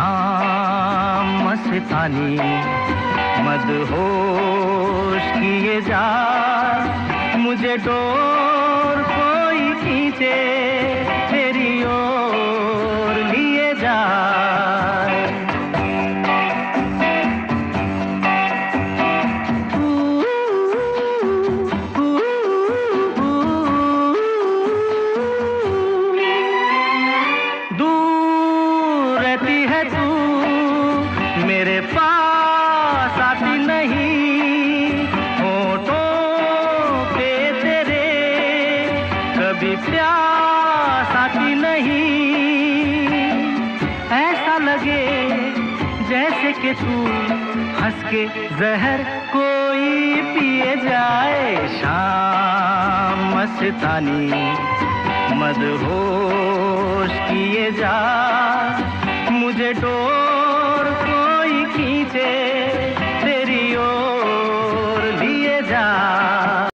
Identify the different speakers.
Speaker 1: शाम मस्तानी मदहोश किए जा, मुझे डोर कोई खींचे तेरी ओर लिए जा। दूर रहती है तू मेरे पास आती नहीं, होठों पे तेरे कभी प्यास आती नहीं। ऐसा लगे जैसे कि तू हंस के जहर कोई पिए जाए। शाम मस्तानी मदहोश किए जा, मुझे डोर कोई खींचे तेरी ओर लिए जा।